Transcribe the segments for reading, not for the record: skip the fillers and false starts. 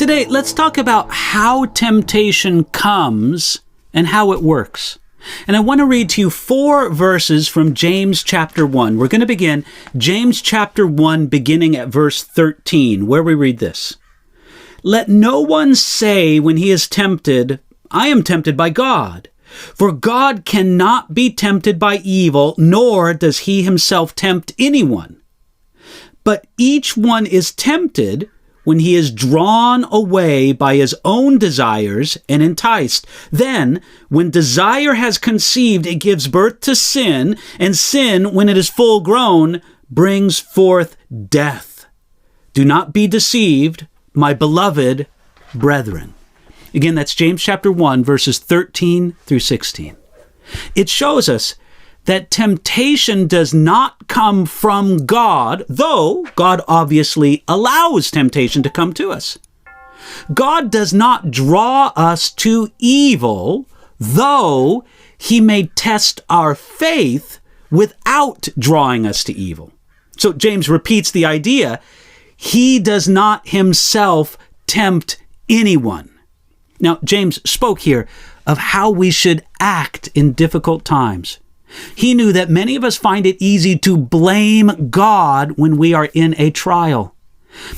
Today, let's talk about how temptation comes and how it works. And I want to read to you 4 verses from James chapter 1. We're going to begin James chapter 1, beginning at verse 13, where we read this. Let no one say when he is tempted, I am tempted by God. For God cannot be tempted by evil, nor does he himself tempt anyone. But each one is tempted when he is drawn away by his own desires and enticed. Then, when desire has conceived, it gives birth to sin, and sin, when it is full grown, brings forth death. Do not be deceived, my beloved brethren. Again, that's James chapter 1, verses 13 through 16. It shows us that temptation does not come from God, though God obviously allows temptation to come to us. God does not draw us to evil, though he may test our faith without drawing us to evil. So James repeats the idea, he does not himself tempt anyone. Now, James spoke here of how we should act in difficult times. He knew that many of us find it easy to blame God when we are in a trial.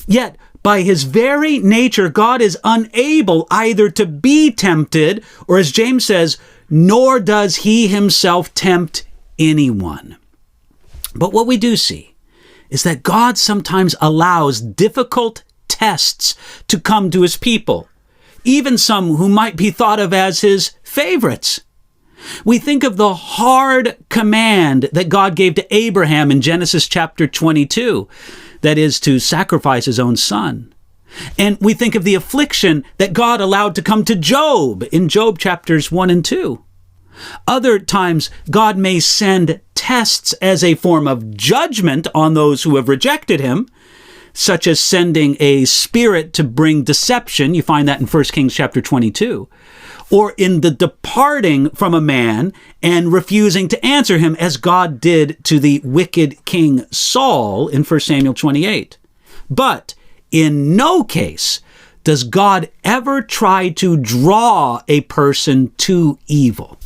Yet, by his very nature, God is unable either to be tempted, or as James says, nor does he himself tempt anyone. But what we do see is that God sometimes allows difficult tests to come to his people, even some who might be thought of as his favorites. We think of the hard command that God gave to Abraham in Genesis chapter 22, that is, to sacrifice his own son. And we think of the affliction that God allowed to come to Job in Job chapters 1 and 2. Other times, God may send tests as a form of judgment on those who have rejected him, such as sending a spirit to bring deception. You find that in 1 Kings chapter 22. Or in the departing from a man and refusing to answer him, as God did to the wicked King Saul in 1 Samuel 28. But in no case does God ever try to draw a person to evil.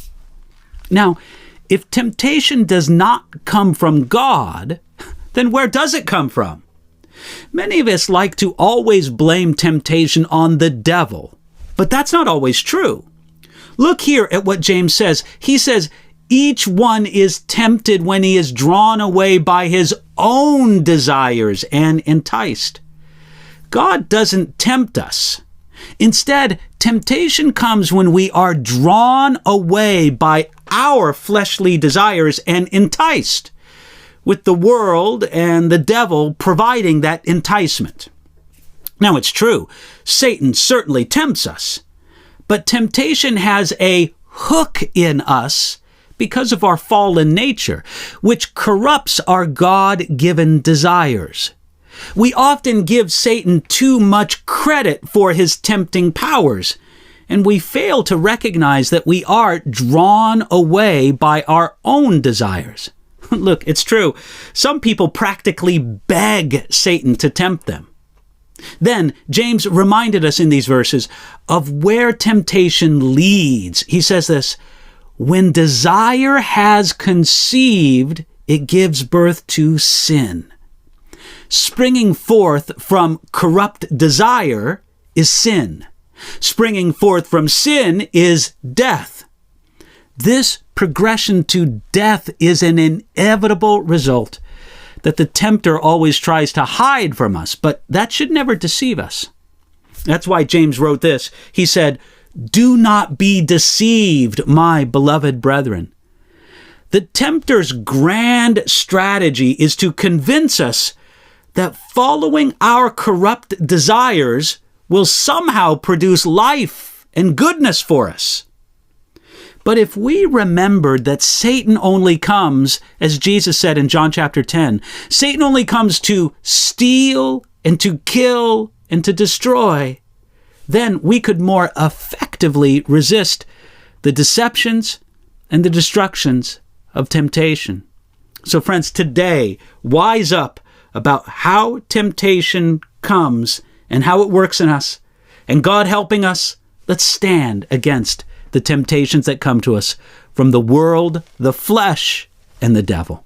Now, if temptation does not come from God, then where does it come from? Many of us like to always blame temptation on the devil, but that's not always true. Look here at what James says. He says, each one is tempted when he is drawn away by his own desires and enticed. God doesn't tempt us. Instead, temptation comes when we are drawn away by our fleshly desires and enticed, with the world and the devil providing that enticement. Now, it's true, Satan certainly tempts us. But temptation has a hook in us because of our fallen nature, which corrupts our God-given desires. We often give Satan too much credit for his tempting powers, and we fail to recognize that we are drawn away by our own desires. Look, it's true. Some people practically beg Satan to tempt them. Then James reminded us in these verses of where temptation leads. He says this, when desire has conceived, it gives birth to sin. Springing forth from corrupt desire is sin. Springing forth from sin is death. This progression to death is an inevitable result that the tempter always tries to hide from us, but that should never deceive us. That's why James wrote this. He said, do not be deceived, my beloved brethren. The tempter's grand strategy is to convince us that following our corrupt desires will somehow produce life and goodness for us. But if we remembered that Satan only comes, as Jesus said in John chapter 10, Satan only comes to steal and to kill and to destroy, then we could more effectively resist the deceptions and the destructions of temptation. So friends, today, wise up about how temptation comes and how it works in us, And God helping us, let's stand against the temptations that come to us from the world, the flesh, and the devil.